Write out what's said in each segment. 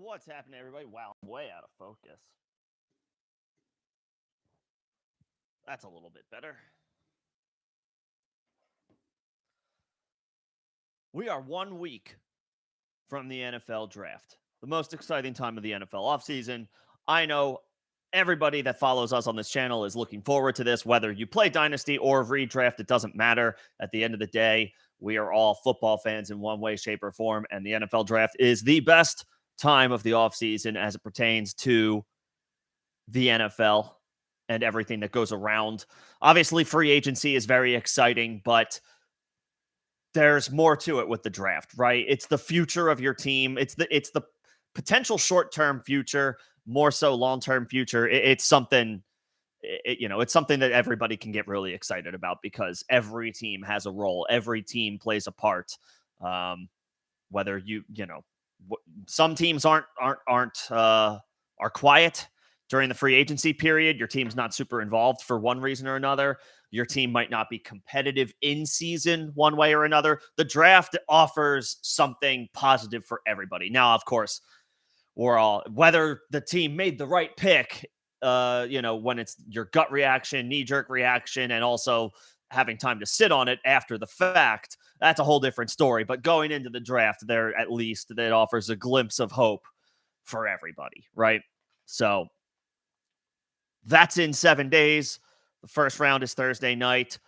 What's happening, everybody? Wow, I'm way out of focus. That's a little bit better. We are 1 week from the NFL draft, the most exciting time of the NFL offseason. I know everybody that follows us on this channel is looking forward to this. Whether you play Dynasty or redraft, it doesn't matter. At the end of the day, we are all football fans in one way, shape, or form, and the NFL draft is the best time of the offseason as it pertains to the NFL and everything that goes around. Obviously, free agency is very exciting, but there's more to it with the draft, right? It's the future of your team. It's the potential short-term future, more so long-term future. It's something it's something that everybody can get really excited about because every team has a role. Every team plays a part. Whether some teams are quiet during the free agency period. Your team's not super involved for one reason or another. Your team might not be competitive in season one way or another. The draft offers something positive for everybody. Now, of course, whether the team made the right pick, when it's your gut reaction, knee-jerk reaction, and also having time to sit on it after the fact, that's a whole different story. But going into the draft, at least that offers a glimpse of hope for everybody, right? So that's in 7 days. The first round is Thursday night.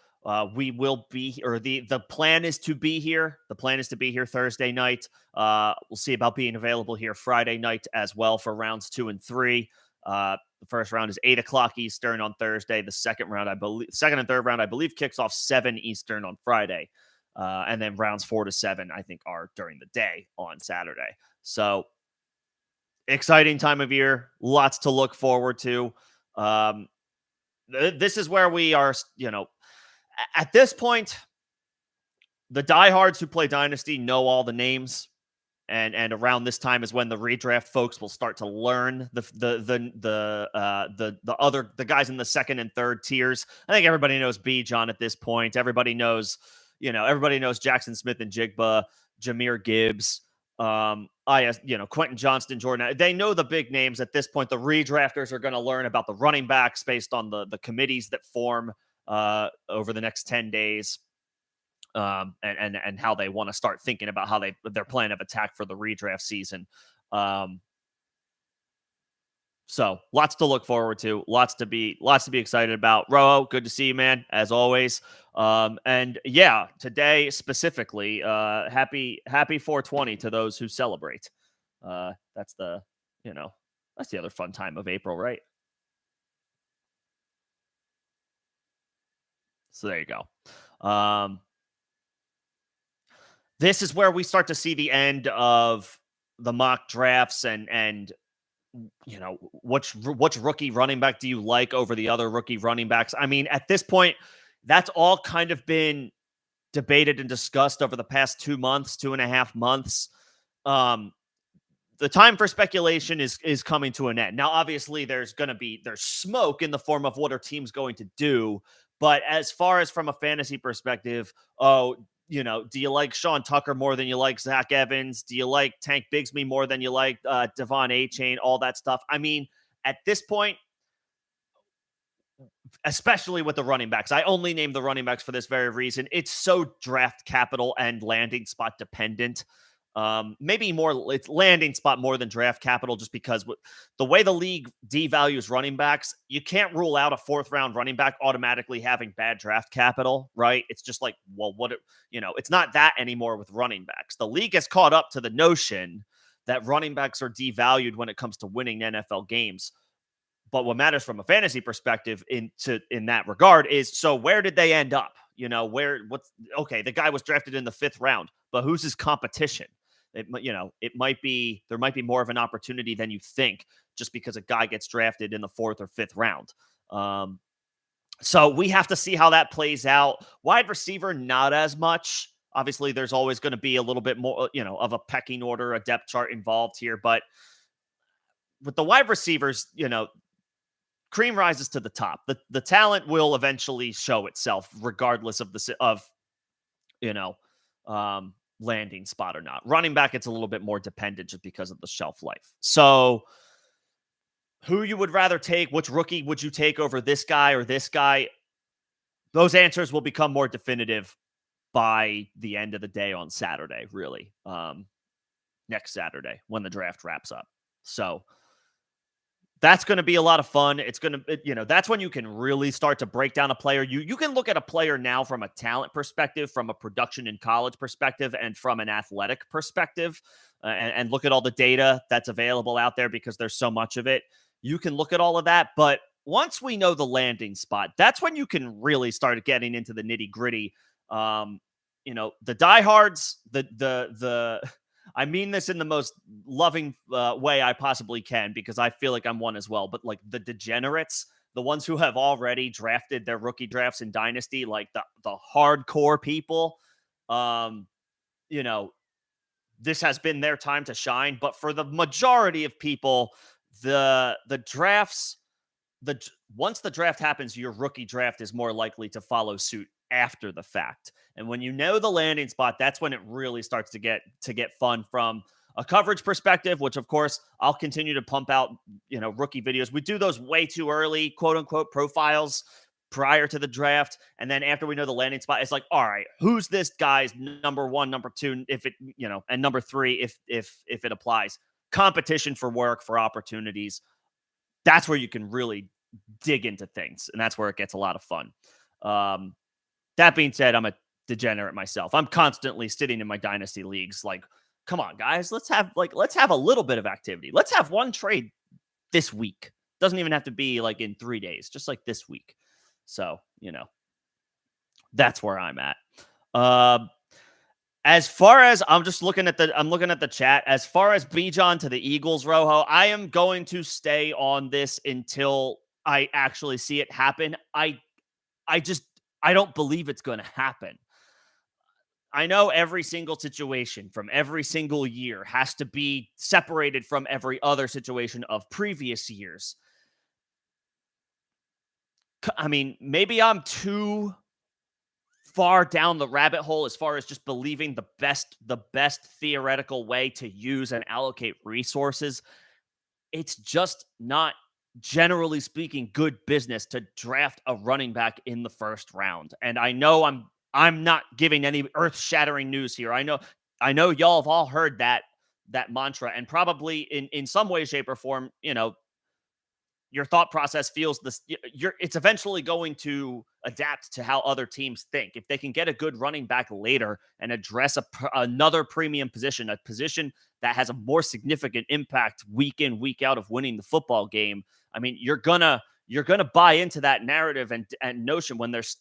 We will be, or the plan is to be here. The plan is to be here Thursday night. We'll see about being available here Friday night as well for rounds 2 and 3. The first round is 8 o'clock Eastern on Thursday. The second and third round, I believe, kicks off 7 Eastern on Friday. And then rounds 4 to 7, I think, are during the day on Saturday. So exciting time of year. Lots to look forward to. This is where we are, at this point, the diehards who play Dynasty know all the names, and around this time is when the redraft folks will start to learn the guys in the second and third tiers. I think everybody knows Bijan at this point. Everybody knows Jackson Smith and Jigba, Jahmyr Gibbs. Quentin Johnston, Jordan. They know the big names at this point. The redrafters are going to learn about the running backs based on the committees that form over the next 10 days. And how they want to start thinking about their plan of attack for the redraft season. So lots to look forward to, lots to be excited about. Roho, good to see you, man, as always. And yeah, today specifically, happy 420 to those who celebrate. That's the other fun time of April, right? So there you go. This is where we start to see the end of the mock drafts and which rookie running back do you like over the other rookie running backs? I mean, at this point, that's all kind of been debated and discussed over the past 2.5 months. The time for speculation is coming to an end. Now, obviously, there's smoke in the form of what are teams going to do. But as far as from a fantasy perspective, do you like Sean Tucker more than you like Zach Evans? Do you like Tank Bigsby more than you like Devon A-Chain? All that stuff. I mean, at this point, especially with the running backs, I only name the running backs for this very reason. It's so draft capital and landing spot dependent. Maybe more, it's landing spot more than draft capital, just because the way the league devalues running backs, you can't rule out a 4th round running back automatically having bad draft capital, right? It's just like, well, it's not that anymore with running backs. The league has caught up to the notion that running backs are devalued when it comes to winning NFL games. But what matters from a fantasy perspective in that regard is, so where did they end up? The guy was drafted in the 5th round, but who's his competition? There might be more of an opportunity than you think just because a guy gets drafted in the 4th or 5th round. So we have to see how that plays out. Wide receiver, not as much. Obviously, there's always going to be a little bit more, of a pecking order, a depth chart involved here. But with the wide receivers, cream rises to the top. The talent will eventually show itself, regardless of landing spot or not. Running back, it's a little bit more dependent just because of the shelf life. So who you would rather take, which rookie would you take over this guy or this guy? Those answers will become more definitive by the end of the day on Saturday, really. Next Saturday when the draft wraps up. So that's going to be a lot of fun. It's going to, that's when you can really start to break down a player. You can look at a player now from a talent perspective, from a production in college perspective, and from an athletic perspective, and look at all the data that's available out there because there's so much of it. You can look at all of that, but once we know the landing spot, that's when you can really start getting into the nitty gritty. The diehards, I mean this in the most loving way I possibly can because I feel like I'm one as well. But like the degenerates, the ones who have already drafted their rookie drafts in Dynasty, like the hardcore people, this has been their time to shine. But for the majority of people, the drafts, once the draft happens, your rookie draft is more likely to follow suit after the fact. And when you know the landing spot, that's when it really starts to get fun from a coverage perspective, which of course I'll continue to pump out, rookie videos. We do those way too early, quote unquote, profiles prior to the draft. And then after we know the landing spot, it's like, all right, who's this guy's number one, number two, if it, and number three, if it applies. Competition for work, for opportunities. That's where you can really dig into things. And that's where it gets a lot of fun. That being said, I'm a degenerate myself. I'm constantly sitting in my dynasty leagues like, come on, guys, let's have a little bit of activity. Let's have one trade this week. Doesn't even have to be like in 3 days, just like this week. So, that's where I'm at. As far as I'm looking at the chat, as far as Bijan to the Eagles, Rojo, I am going to stay on this until I actually see it happen. I don't believe it's going to happen. I know every single situation from every single year has to be separated from every other situation of previous years. I mean, maybe I'm too far down the rabbit hole as far as just believing the best theoretical way to use and allocate resources. It's just not, generally speaking, good business to draft a running back in the first round. And I know I'm not giving any earth-shattering news here. I know y'all have all heard that mantra, and probably in some way, shape, or form, your thought process feels this. It's eventually going to adapt to how other teams think. If they can get a good running back later and address another premium position, a position that has a more significant impact week in, week out of winning the football game, I mean, you're gonna buy into that narrative and notion when there's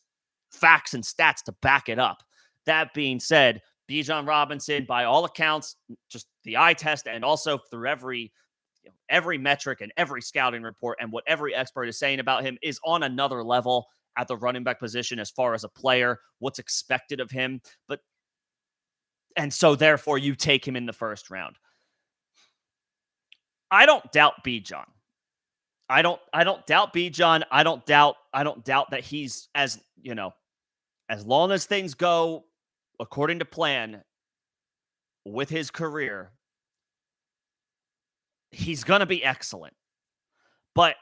facts and stats to back it up. That being said, Bijan Robinson, by all accounts, just the eye test and also through every metric and every scouting report and what every expert is saying about him, is on another level at the running back position as far as a player, what's expected of him. And so therefore you take him in the first round. I don't doubt Bijan. I don't doubt Bijan. I don't doubt that he's, as long as things go according to plan with his career, he's going to be excellent. But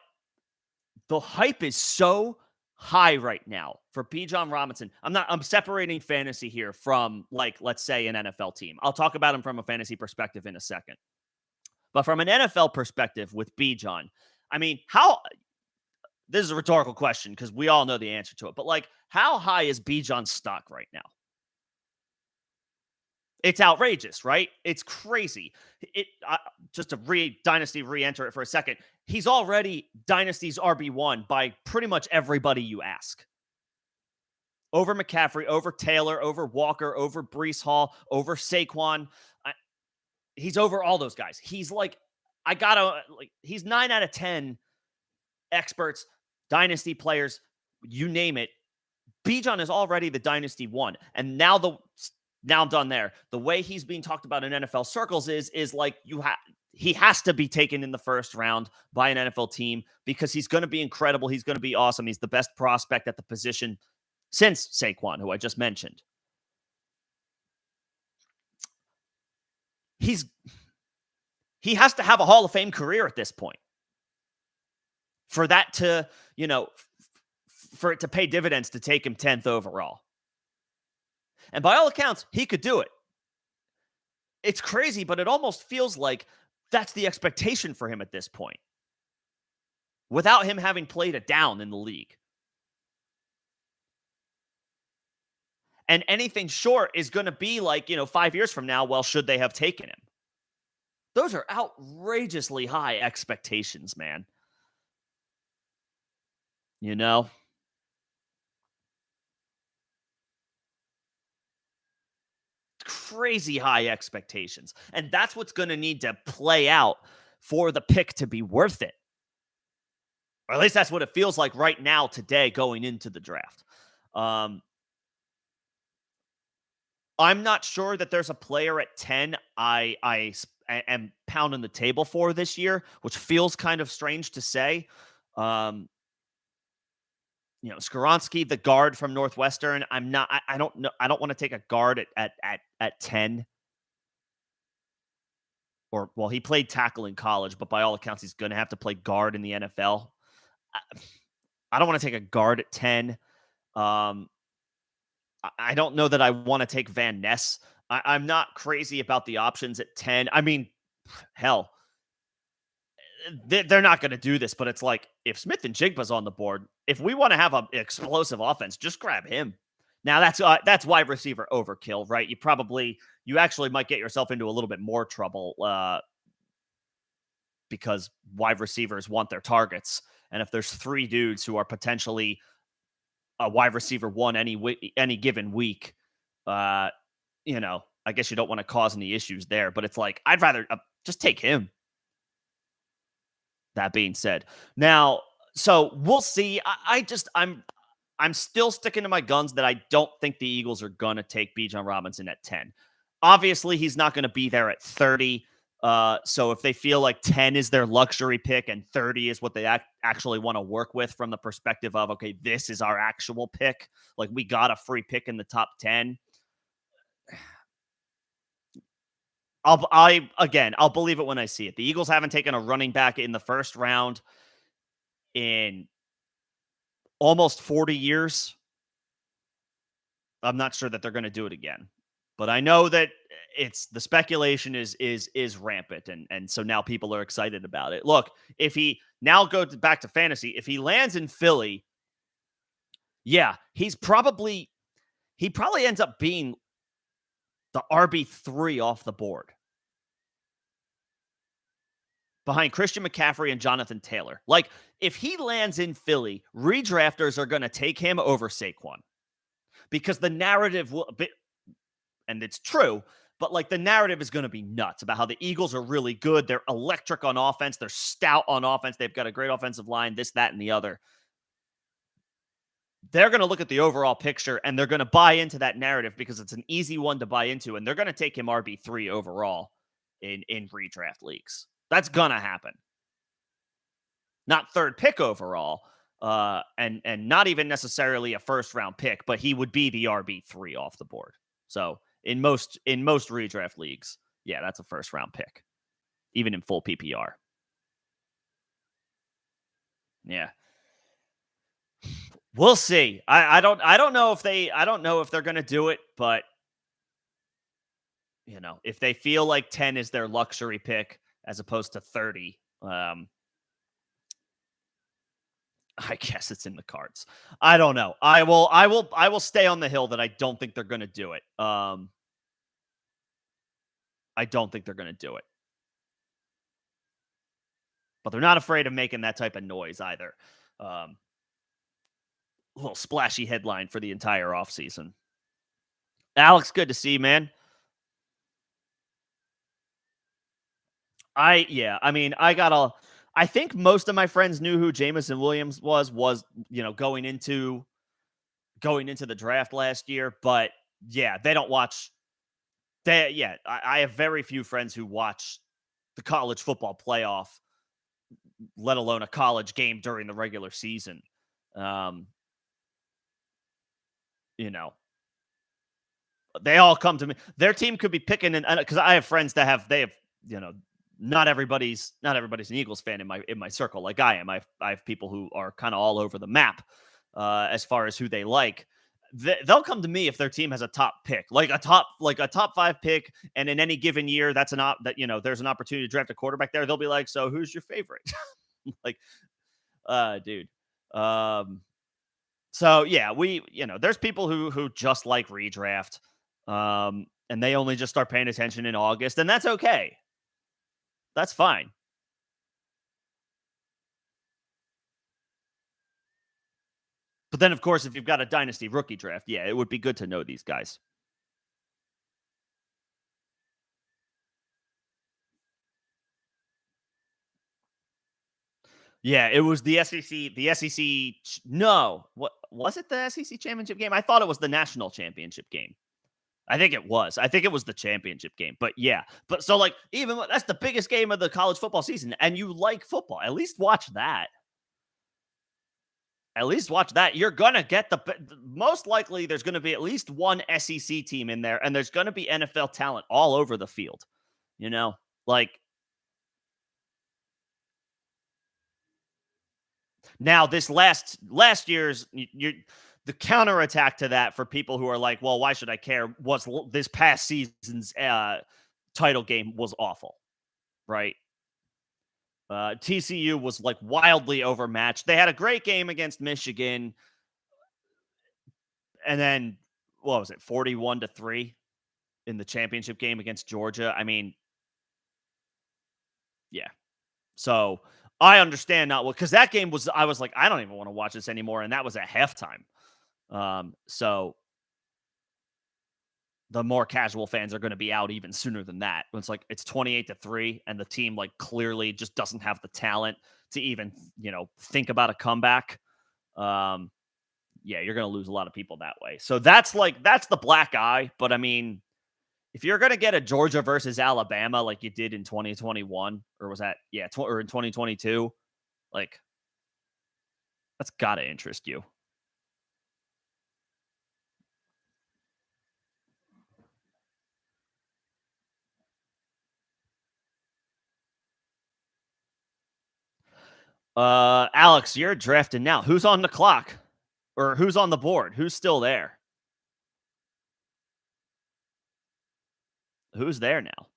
the hype is so high right now for Bijan Robinson. I'm separating fantasy here from, like, let's say an NFL team. I'll talk about him from a fantasy perspective in a second. But from an NFL perspective with Bijan, I mean, this is a rhetorical question because we all know the answer to it. But, like, how high is Bijan's stock right now? It's outrageous, right? It's crazy. Just to Dynasty re-enter it for a second, he's already Dynasty's RB1 by pretty much everybody you ask. Over McCaffrey, over Taylor, over Walker, over Breece Hall, over Saquon. He's over all those guys. He's like, he's 9 out of 10 experts, Dynasty players, you name it. Bijan is already the Dynasty 1. And now I'm done there. The way he's being talked about in NFL circles is like he has to be taken in the first round by an NFL team because he's going to be incredible. He's going to be awesome. He's the best prospect at the position since Saquon, who I just mentioned. he has to have a Hall of Fame career at this point for that to, for it to pay dividends to take him 10th overall. And by all accounts, he could do it. It's crazy, but it almost feels like that's the expectation for him at this point, without him having played it down in the league. And anything short is going to be like, 5 years from now, well, should they have taken him? Those are outrageously high expectations, man. Crazy high expectations. And that's what's going to need to play out for the pick to be worth it. Or at least that's what it feels like right now, today, going into the draft. I'm not sure that there's a player at 10 I am pounding the table for this year, which feels kind of strange to say. Skoronski, the guard from Northwestern. I don't know. I don't want to take a guard at 10. Or, well, he played tackle in college, but by all accounts, he's going to have to play guard in the NFL. I don't want to take a guard at 10. I don't know that I want to take Van Ness. I'm not crazy about the options at 10. I mean, hell, they're not going to do this, but it's like, if Smith and Jigba's on the board, if we want to have an explosive offense, just grab him. Now, that's wide receiver overkill, right? You actually might get yourself into a little bit more trouble because wide receivers want their targets. And if there's 3 dudes who are potentially a wide receiver 1 any given week, I guess you don't want to cause any issues there. But it's like, I'd rather just take him. That being said, now, so we'll see. I'm still sticking to my guns that I don't think the Eagles are going to take Bijan Robinson at 10. Obviously, he's not going to be there at 30. So if they feel like 10 is their luxury pick and 30 is what they actually want to work with from the perspective of, okay, this is our actual pick, like we got a free pick in the top 10. I'll believe it when I see it. The Eagles haven't taken a running back in the first round in almost 40 years. I'm not sure that they're going to do it again, but I know that the speculation is rampant, and so now people are excited about it. Look, if he now goes back to fantasy, if he lands in Philly, yeah, he probably ends up being the RB3 off the board, behind Christian McCaffrey and Jonathan Taylor. Like, if he lands in Philly, redrafters are going to take him over Saquon, because the narrative will be, and it's true, but like the narrative is going to be nuts about how the Eagles are really good. They're electric on offense. They're stout on offense. They've got a great offensive line, this, that, and the other. They're going to look at the overall picture and they're going to buy into that narrative because it's an easy one to buy into. And they're going to take him RB3 overall in redraft leagues. That's going to happen. Not third pick overall, and not even necessarily a first round pick, but he would be the RB3 off the board. So in most redraft leagues, yeah, that's a first round pick, even in full PPR. Yeah. We'll see. I don't know if they're going to do it, but if they feel like 10 is their luxury pick as opposed to 30, I guess it's in the cards. I don't know. I will stay on the hill that I don't think they're going to do it. I don't think they're going to do it. But they're not afraid of making that type of noise either. A little splashy headline for the entire offseason. Alex, good to see you, man. I think most of my friends knew who Jameson Williams was, going into the draft last year. But yeah, they don't watch. I have very few friends who watch the college football playoff, let alone a college game during the regular season. They all come to me. Their team could be picking, and because I have friends that they have, not everybody's an Eagles fan in my circle like I am. I have people who are kind of all over the map as far as who they like. They'll come to me if their team has a top pick, like a top 5 pick, and in any given year, there's an opportunity to draft a quarterback there. They'll be like, "So who's your favorite?" Like, dude. Um, so yeah, there's people who just like redraft, and they only just start paying attention in August, and that's okay. That's fine. But then, of course, if you've got a dynasty rookie draft, yeah, it would be good to know these guys. Yeah, it was the SEC. The SEC. No, what was it? The SEC championship game? I thought it was the national championship game. I think it was. I think it was the championship game. But yeah, but so like that's the biggest game of the college football season, and you like football. At least watch that. At least watch that. You're gonna get most likely. There's gonna be at least one SEC team in there, and there's gonna be NFL talent all over the field. You know, like now this last year's the counterattack to that for people who are like, well, why should I care? Was this past season's title game was awful, right? TCU was like wildly overmatched. They had a great game against Michigan, and then what was it, 41-3 in the championship game against Georgia? I mean, yeah. So I understand not what because that game was. I was like, I don't even want to watch this anymore, and that was at halftime. So the more casual fans are going to be out even sooner than that. It's like it's 28-3, and the team like clearly just doesn't have the talent to even think about a comeback. Um, yeah, you're going to lose a lot of people that way. So that's the black eye. But I mean, if you're going to get a Georgia versus Alabama like you did in 2021, or was that or in 2022, like that's got to interest you. Alex, you're drafting now. Who's on the clock? Or who's on the board? Who's still there? Who's there now?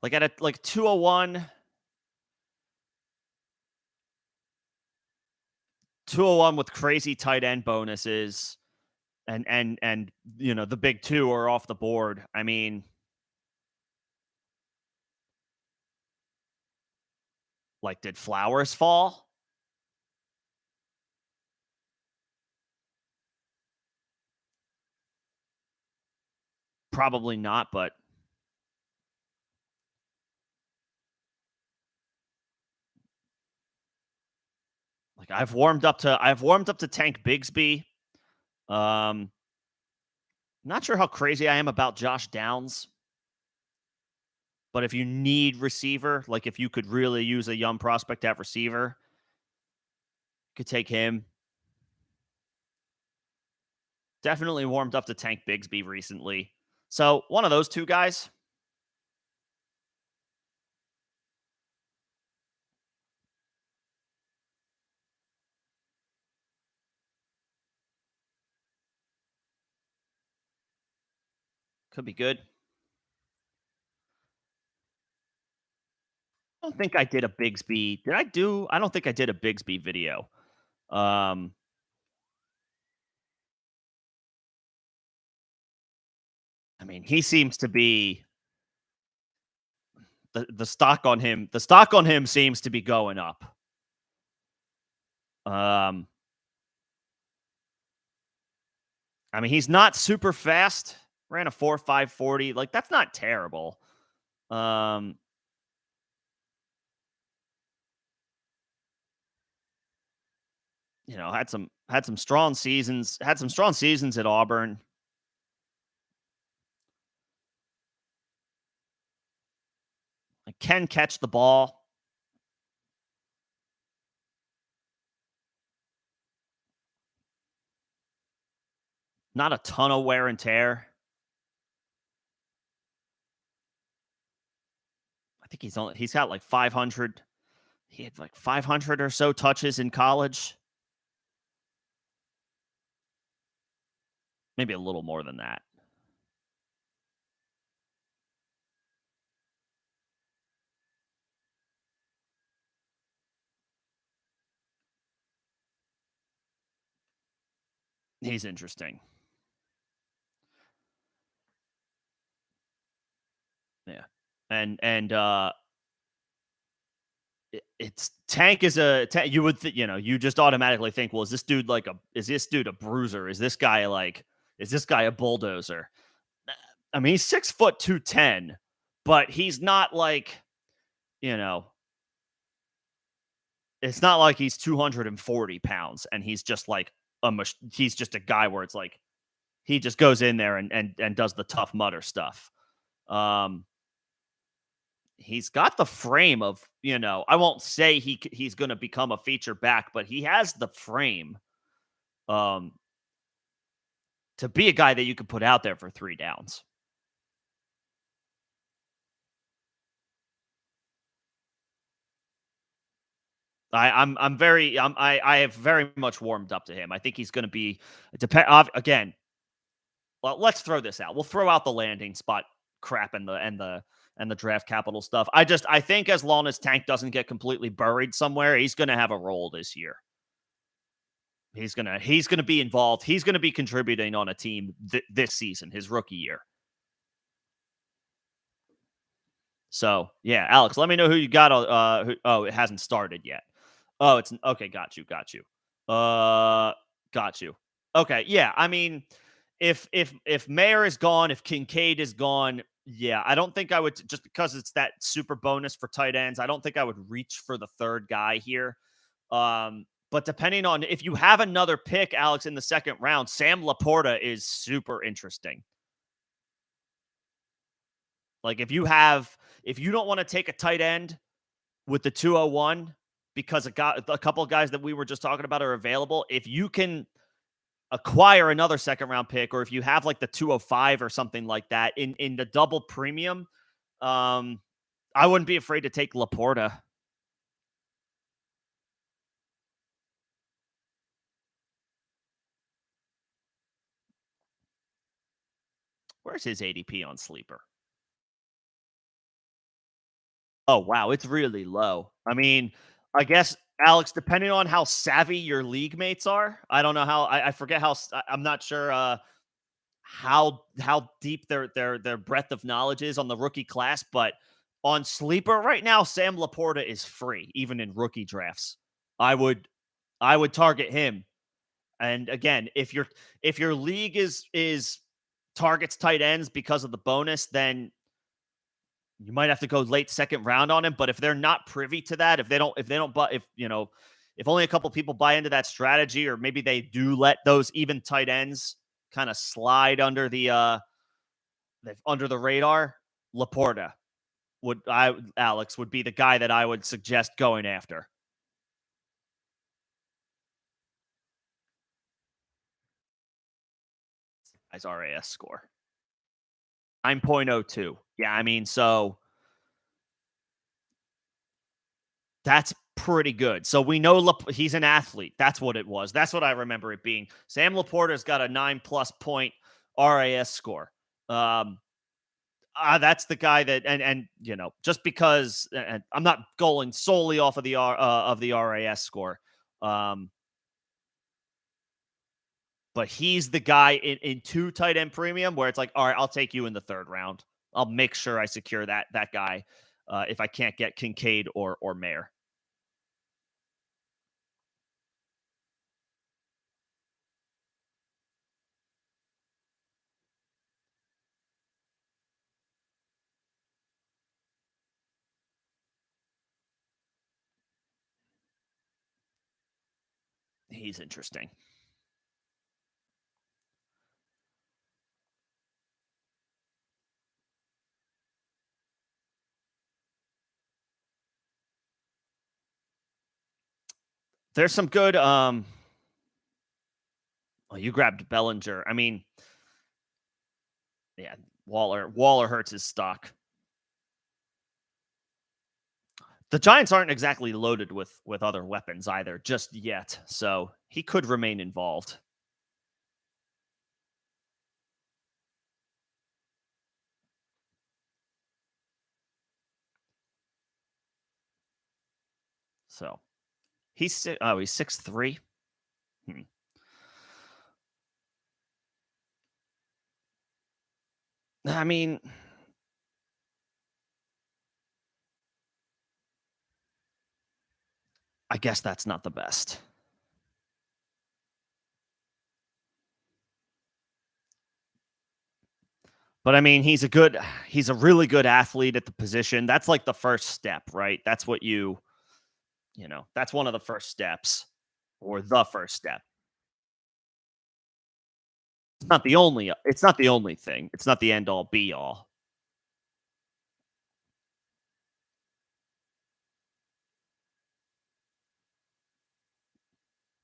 Like at 201, 201 with crazy tight end bonuses, and the big two are off the board. I mean, like, did Flowers fall? Probably not, but like I've warmed up to Tank Bigsby. Um, Not sure how crazy I am about Josh Downs, but if you need receiver, like if you could really use a young prospect at receiver, could take him. Definitely warmed up to Tank Bigsby recently. So one of those two guys could be good. I don't think I did a Bigsby. Did I do? I don't think I did a Bigsby video. Um, I mean, he seems to be the stock on him. The stock on him seems to be going up. Um, I mean, he's not super fast. Ran a 4.540. Like that's not terrible. Um, had some strong seasons. Had some strong seasons at Auburn. Like, can catch the ball. Not a ton of wear and tear. I think he's got like 500. He had like 500 or so touches in college. Maybe a little more than that. He's interesting. Yeah. And it's Tank is you would you just automatically think, well, is this dude a bruiser? Is this guy a bulldozer? I mean, he's 6 foot 210, but he's not like, you know, it's not like he's 240 pounds and he's just like he's just a guy where it's like he just goes in there and does the tough mutter stuff. Um, he's got the frame of, I won't say he's going to become a feature back, but he has the frame um to be a guy that you could put out there for 3 downs. I have very much warmed up to him. I think he's going to be again. Well, let's throw this out. We'll throw out the landing spot crap and the draft capital stuff. I think as long as Tank doesn't get completely buried somewhere, he's going to have a role this year. He's gonna be involved. He's gonna be contributing on a team this season, his rookie year. So yeah, Alex, let me know who you got. It hasn't started yet. Oh, it's okay. Got you. Uh, got you. Okay, yeah. I mean, if Mayer is gone, if Kincaid is gone, yeah, I don't think I would, just because it's that super bonus for tight ends. I don't think I would reach for the third guy here. But depending on if you have another pick, Alex, in the second round, Sam Laporta is super interesting. Like if you don't want to take a tight end with the 201 because a couple of guys that we were just talking about are available, if you can acquire another second round pick, or if you have like the 205 or something like that in the double premium, um, I wouldn't be afraid to take Laporta. Where's his ADP on Sleeper? Oh, wow, it's really low. I mean, I guess, Alex, depending on how savvy your league mates are, I don't know how I forget I'm not sure how deep their breadth of knowledge is on the rookie class, but on Sleeper right now, Sam Laporta is free, even in rookie drafts. I would I would target him. And again, if your league is targets tight ends because of the bonus, then you might have to go late second round on him. But if they're not privy to that, if they don't, but if only a couple people buy into that strategy, or maybe they do let those even tight ends kind of slide under the radar, Laporta Alex would be the guy that I would suggest going after. As RAS score 9.02. Yeah, I mean, so that's pretty good. So we know he's an athlete. That's what it was. That's what I remember it being. Sam Laporta's got a 9+ point RAS score. That's the guy that, and just because, and I'm not going solely off of the RAS score, but he's the guy in two tight end premium where it's like, all right, I'll take you in the third round. I'll make sure I secure that guy if I can't get Kincaid or Mayer. He's interesting. There's some good Well, you grabbed Bellinger. I mean, yeah, Waller hurts his stock. The Giants aren't exactly loaded with other weapons either just yet, so he could remain involved. So he's 6'3". Hmm. I mean, I guess that's not the best. But I mean, he's a really good athlete at the position. That's like the first step, right? That's what that's one of the first steps or the first step. It's not the only thing. It's not the end all be all.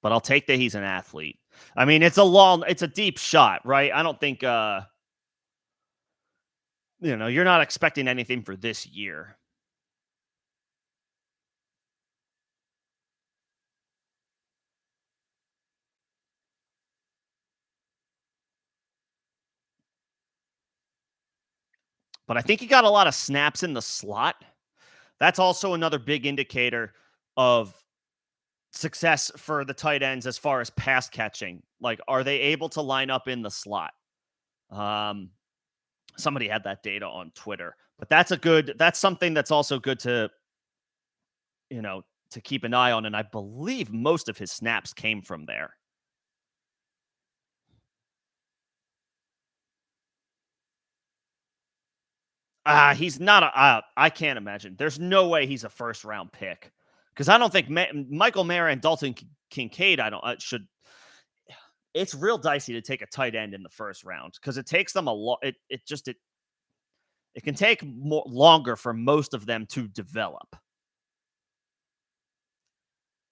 But I'll take that he's an athlete. I mean, it's a deep shot, right? I don't think you're not expecting anything for this year. But I think he got a lot of snaps in the slot. That's also another big indicator of success for the tight ends as far as pass catching. Like, are they able to line up in the slot? Um, Somebody had that data on Twitter, but that's something that's also good you know, to keep an eye on. And I believe most of his snaps came from there. He's not I can't imagine. There's no way he's a first round pick because I don't think Michael Mayer and Dalton Kincaid. I don't should. It's real dicey to take a tight end in the first round because it takes them a lot. It can take longer for most of them to develop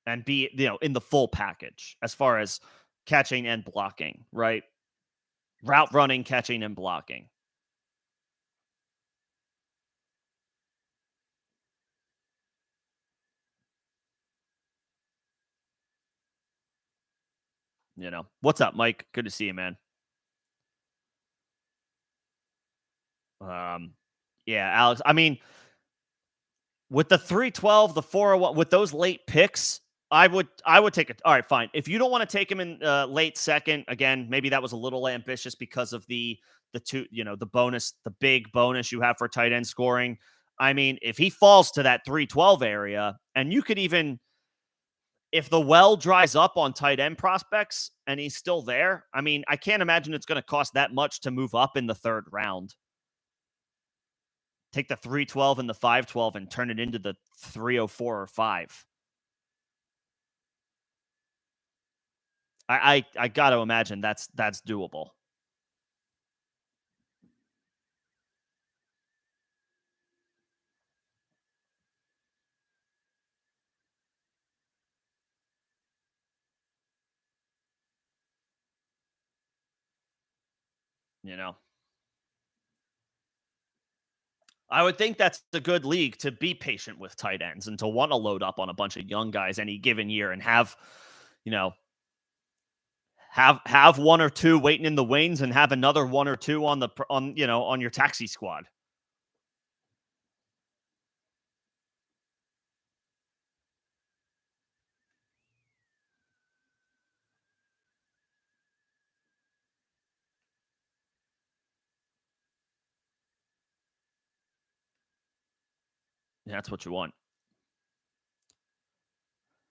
and be in the full package as far as catching and blocking, right? Route running, catching, and blocking. What's up, Mike? Good to see you, man. Um, yeah, Alex. I mean, with the 312, the 401, with those late picks, I would take it. All right, fine. If you don't want to take him in late second, again, maybe that was a little ambitious because of the two, the bonus, the big bonus you have for tight end scoring. I mean, if he falls to that 312 area, and you could even if the well dries up on tight end prospects and he's still there, I mean, I can't imagine it's going to cost that much to move up in the third round. Take the 312 and the 512 and turn it into the 304 or 5. I got to imagine that's doable. You know, I would think that's a good league to be patient with tight ends and to want to load up on a bunch of young guys any given year and have, you know, have one or two waiting in the wings and have another one or two on your taxi squad. Yeah, that's what you want.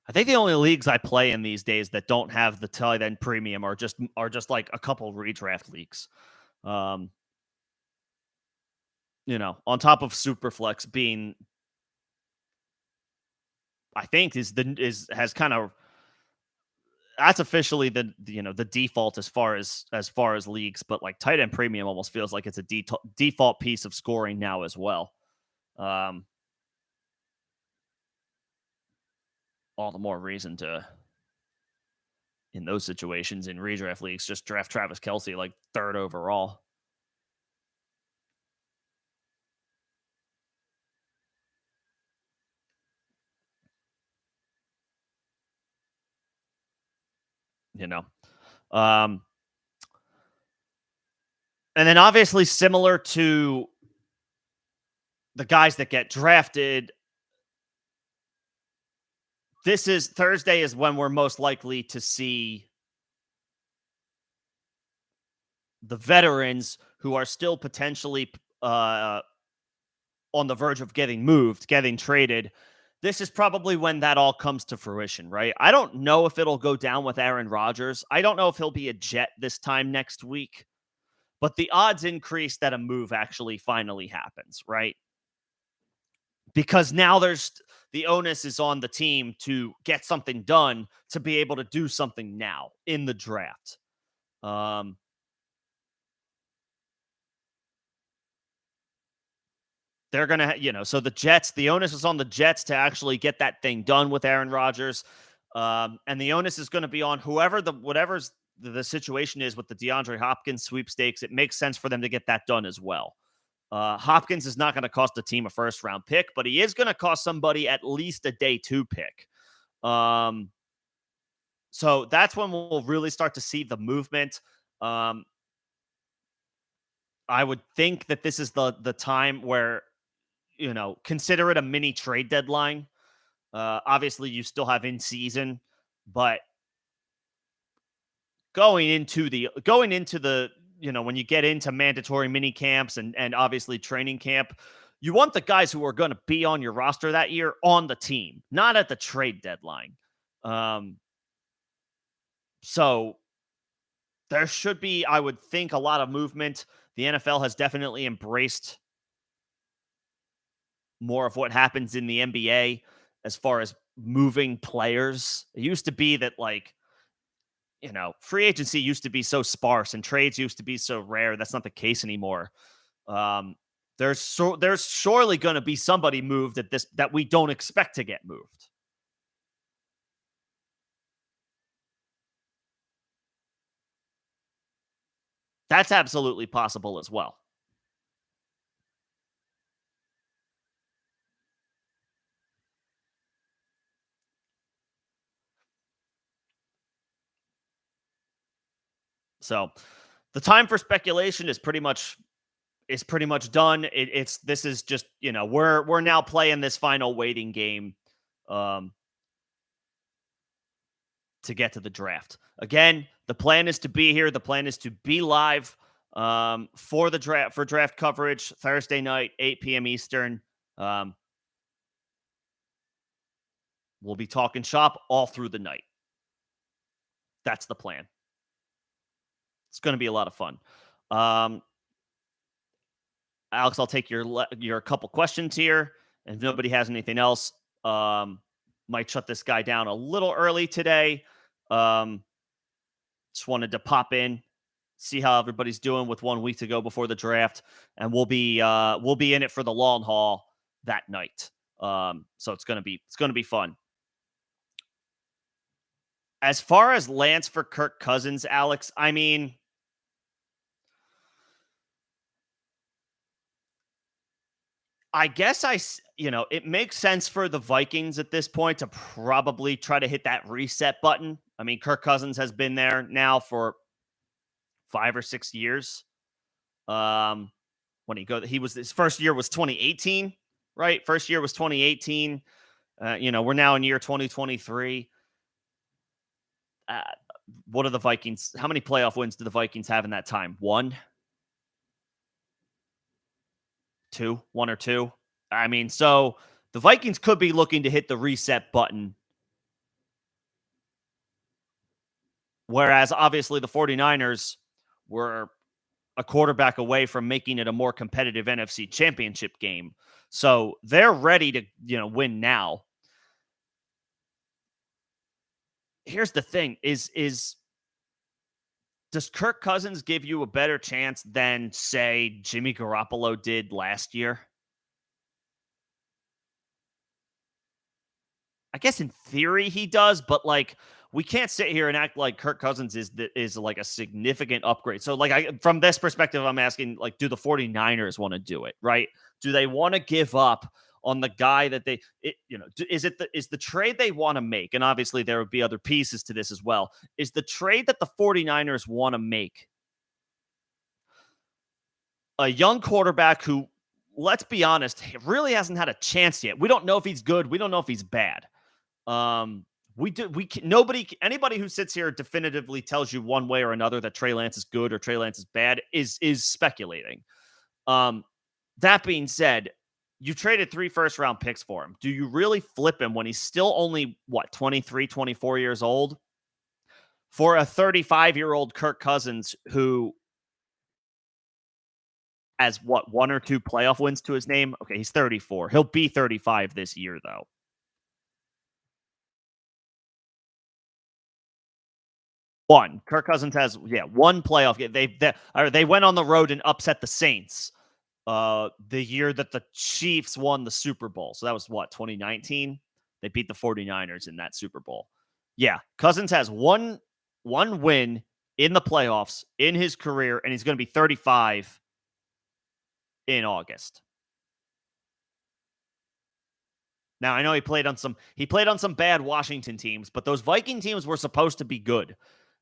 I think the only leagues I play in these days that don't have the tight end premium are just like a couple redraft leagues. Um, on top of Superflex being, I think is has kind of that's officially the default as far as leagues, but like tight end premium almost feels like it's a default piece of scoring now as well. Um, all the more reason to in those situations in redraft leagues. Just draft Travis Kelce like third overall. You know, um, and then obviously similar to the guys that get drafted, this is Thursday is when we're most likely to see the veterans who are still potentially on the verge of getting moved, getting traded. This is probably when that all comes to fruition, right? I don't know if it'll go down with Aaron Rodgers. I don't know if he'll be a Jet this time next week, but the odds increase that a move actually finally happens, right? Because now there's the onus is on the team to get something done to be able to do something now in the draft. Um, they're going to, so the Jets, the onus is on the Jets to actually get that thing done with Aaron Rodgers. And the onus is going to be on whatever's the situation is with the DeAndre Hopkins sweepstakes. It makes sense for them to get that done as well. Hopkins is not going to cost the team a first round pick, but he is going to cost somebody at least a day 2 pick. So that's when we'll really start to see the movement. I would think that this is the time where, consider it a mini trade deadline. Obviously, you still have in season, but going into the when you get into mandatory mini camps and obviously training camp, you want the guys who are going to be on your roster that year on the team, not at the trade deadline. So there should be, I would think, a lot of movement. The NFL has definitely embraced more of what happens in the NBA as far as moving players. It used to be that, like, free agency used to be so sparse and trades used to be so rare. That's not the case anymore. There's surely going to be somebody moved that we don't expect to get moved. That's absolutely possible as well. So the time for speculation is pretty much done. This is just, we're now playing this final waiting game to get to the draft. Again, the plan is to be here. The plan is to be live for the draft, for draft coverage Thursday night, 8 p.m. Eastern. We'll be talking shop all through the night. That's the plan. It's going to be a lot of fun. Alex, I'll take your couple questions here. And if nobody has anything else, might shut this guy down a little early today. Just wanted to pop in, see how everybody's doing with 1 week to go before the draft, and we'll be in it for the long haul that night. So it's gonna be fun. As far as Lance for Kirk Cousins, Alex, I mean, I guess it makes sense for the Vikings at this point to probably try to hit that reset button. I mean, Kirk Cousins has been there now for 5 or 6 years. His first year was 2018, right? First year was 2018. We're now in year 2023. What are the Vikings? How many playoff wins do the Vikings have in that time? One or two. I mean, so the Vikings could be looking to hit the reset button. Whereas obviously the 49ers were a quarterback away from making it a more competitive NFC championship game. So they're ready to, win now. Here's the thing is does Kirk Cousins give you a better chance than, say, Jimmy Garoppolo did last year? I guess in theory he does, but like we can't sit here and act like Kirk Cousins is like a significant upgrade. So like from this perspective, I'm asking, like, do the 49ers want to do it, right? Do they want to give up on the guy that is the trade they want to make? And obviously there would be other pieces to this as well. Is the trade that the 49ers want to make a young quarterback who, let's be honest, really hasn't had a chance yet? We don't know if he's good. We don't know if he's bad. Anybody who sits here definitively tells you one way or another that Trey Lance is good or Trey Lance is bad is speculating. That being said, you traded 3 first-round picks for him. Do you really flip him when he's still only, 23, 24 years old? For a 35-year-old Kirk Cousins who has, 1 or 2 playoff wins to his name? Okay, he's 34. He'll be 35 this year, though. One. Kirk Cousins has, 1 playoff game. They went on the road and upset the Saints the year that the Chiefs won the Super Bowl. So that was 2019? They beat the 49ers in that Super Bowl. Yeah, Cousins has one win in the playoffs in his career, and he's going to be 35 in August. Now, I know he played on some bad Washington teams, but those Viking teams were supposed to be good.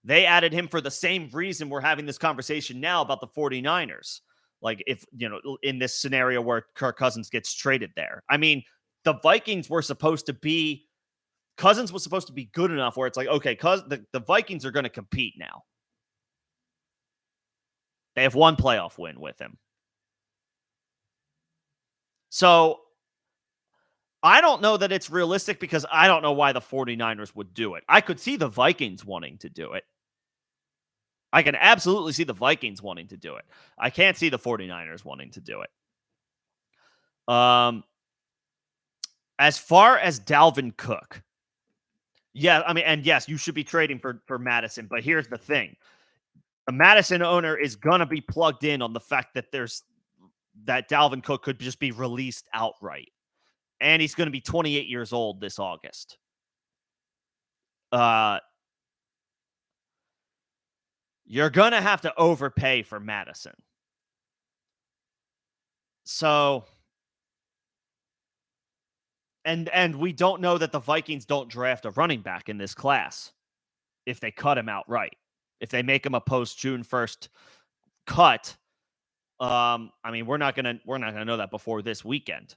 They added him for the same reason we're having this conversation now about the 49ers. Like, if, in this scenario where Kirk Cousins gets traded there. I mean, the Vikings were supposed to be, Cousins was supposed to be good enough where it's like, okay, the Vikings are going to compete now. They have 1 playoff win with him. So I don't know that it's realistic because I don't know why the 49ers would do it. I could see the Vikings wanting to do it. I can absolutely see the Vikings wanting to do it. I can't see the 49ers wanting to do it. As far as Dalvin Cook, yeah, I mean, and yes, you should be trading for Madison, but here's the thing. The Madison owner is going to be plugged in on the fact that that Dalvin Cook could just be released outright. And he's going to be 28 years old this August. You're going to have to overpay for Madison. So, and we don't know that the Vikings don't draft a running back in this class if they cut him outright. If they make him a post-June 1st cut, I mean, we're not gonna know that before this weekend.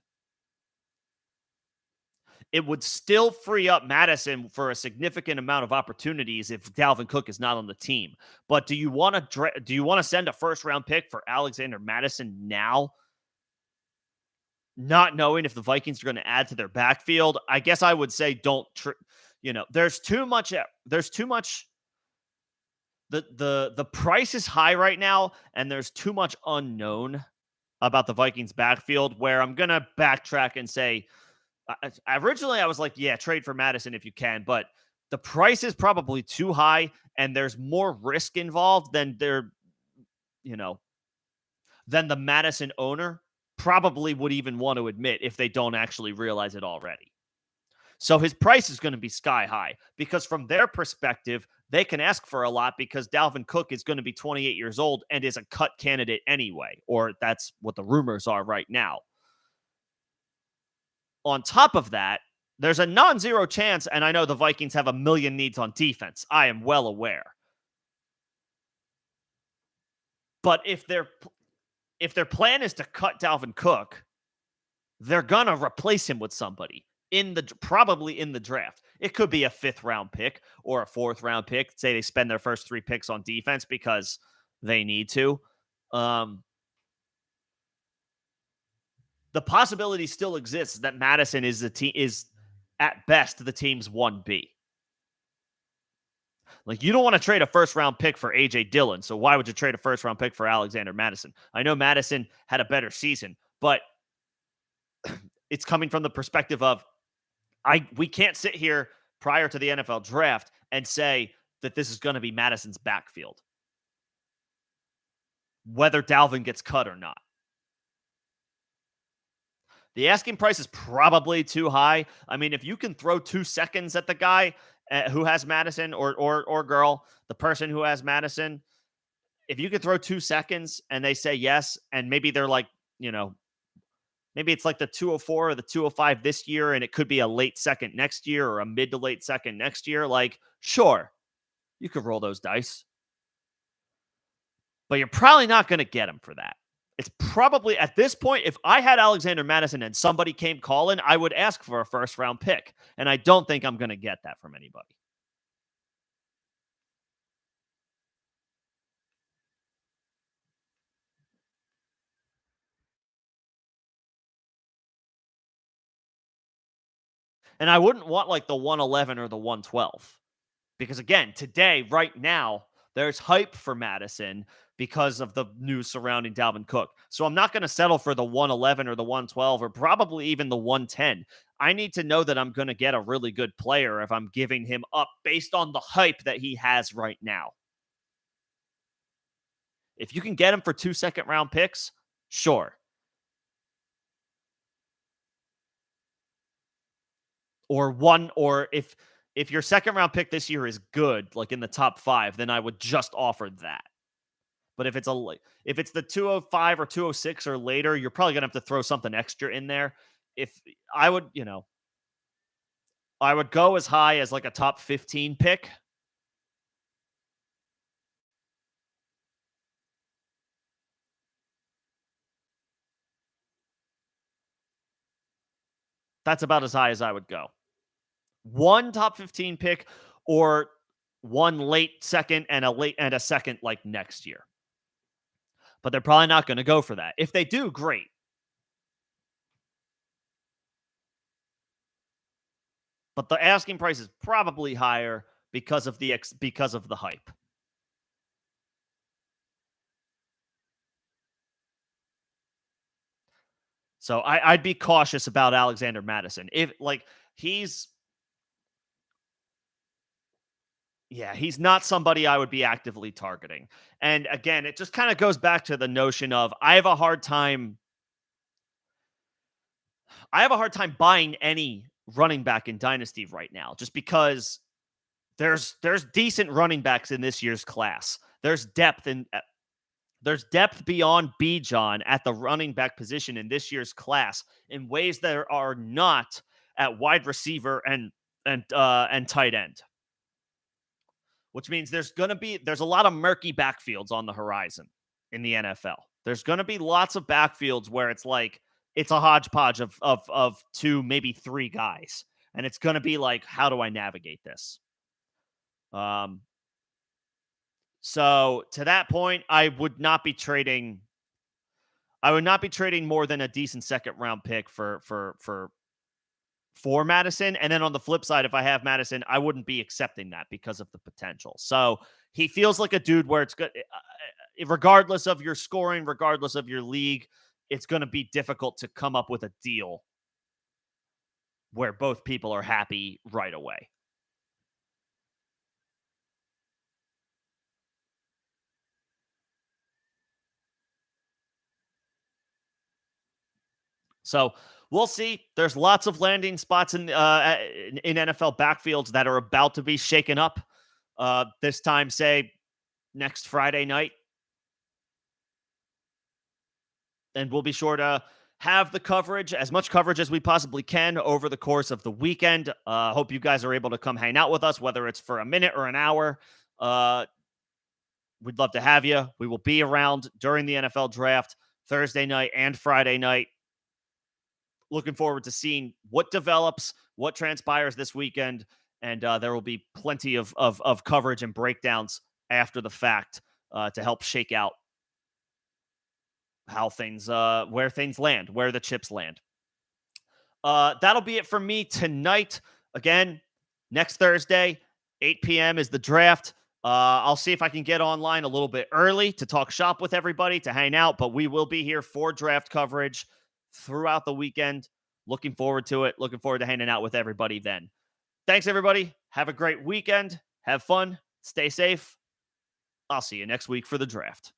It would still free up Madison for a significant amount of opportunities if Dalvin Cook is not on the team. But do you want to send a first-round pick for Alexander Madison now, not knowing if the Vikings are going to add to their backfield? I guess I would say don't. There's too much. The price is high right now, and there's too much unknown about the Vikings backfield, where I'm going to backtrack and say, originally I was like, yeah, trade for Madison if you can, but the price is probably too high, and there's more risk involved than than the Madison owner probably would even want to admit if they don't actually realize it already. So his price is going to be sky high because from their perspective, they can ask for a lot because Dalvin Cook is going to be 28 years old and is a cut candidate anyway, or that's what the rumors are right now. On top of that, there's a non-zero chance, and I know the Vikings have a million needs on defense. I am well aware. But if their plan is to cut Dalvin Cook, they're going to replace him with somebody probably in the draft. It could be a 5th-round pick or a 4th-round pick. Say they spend their first 3 picks on defense because they need to. The possibility still exists that Madison is at best the team's 1B. Like, you don't want to trade a first-round pick for A.J. Dillon, so why would you trade a first-round pick for Alexander Madison? I know Madison had a better season, but it's coming from the perspective of we can't sit here prior to the NFL draft and say that this is going to be Madison's backfield, whether Dalvin gets cut or not. The asking price is probably too high. I mean, if you can throw 2 seconds at the guy who has Madison, or girl, the person who has Madison, if you could throw 2 seconds and they say yes, and maybe they're like, you know, maybe it's like the 204 or the 205 this year, and it could be a late second next year or a mid to late second next year. Like, sure, you could roll those dice, but you're probably not going to get him for that. It's probably at this point, if I had Alexander Madison and somebody came calling, I would ask for a first round pick. And I don't think I'm going to get that from anybody. And I wouldn't want like the 111 or the 112. Because again, today, right now, there's hype for Madison because of the news surrounding Dalvin Cook. So I'm not going to settle for the 111 or the 112 or probably even the 110. I need to know that I'm going to get a really good player if I'm giving him up based on the hype that he has right now. If you can get him for 2 second-round picks, sure. Or if your second round pick this year is good, like in the top 5, then I would just offer that. But if it's the 205 or 206 or later, you're probably gonna have to throw something extra in there. If I would, I would go as high as like a top 15 pick. That's about as high as I would go. One top 15 pick or one late second and a second like next year. But they're probably not going to go for that. If they do, great. But the asking price is probably higher because of the hype. So I'd be cautious about Alexander Madison. If like he's he's not somebody I would be actively targeting. And again, it just kind of goes back to the notion of I have a hard time buying any running back in Dynasty right now, just because there's decent running backs in this year's class. There's depth beyond Bijan at the running back position in this year's class in ways that are not at wide receiver and tight end. Which means there's a lot of murky backfields on the horizon in the NFL. There's going to be lots of backfields where it's like it's a hodgepodge of 2, maybe 3 guys, and it's going to be like, how do I navigate this? So to that point, I would not be trading more than a decent second round pick for Madison. And then on the flip side, if I have Madison, I wouldn't be accepting that because of the potential. So he feels like a dude where it's good, regardless of your scoring, regardless of your league, it's going to be difficult to come up with a deal where both people are happy right away. So we'll see. There's lots of landing spots in NFL backfields that are about to be shaken up. This time, say next Friday night, and we'll be sure to have the coverage, as much coverage as we possibly can over the course of the weekend. Hope you guys are able to come hang out with us, whether it's for a minute or an hour. We'd love to have you. We will be around during the NFL draft Thursday night and Friday night. Looking forward to seeing what develops, what transpires this weekend, and there will be plenty of coverage and breakdowns after the fact to help shake out how things, where things land, where the chips land. That'll be it for me tonight. Again, next Thursday, 8 p.m. is the draft. I'll see if I can get online a little bit early to talk shop with everybody, to hang out, but we will be here for draft coverage throughout the weekend. Looking forward to it. Looking forward to hanging out with everybody then. Thanks, everybody. Have a great weekend. Have fun. Stay safe. I'll see you next week for the draft.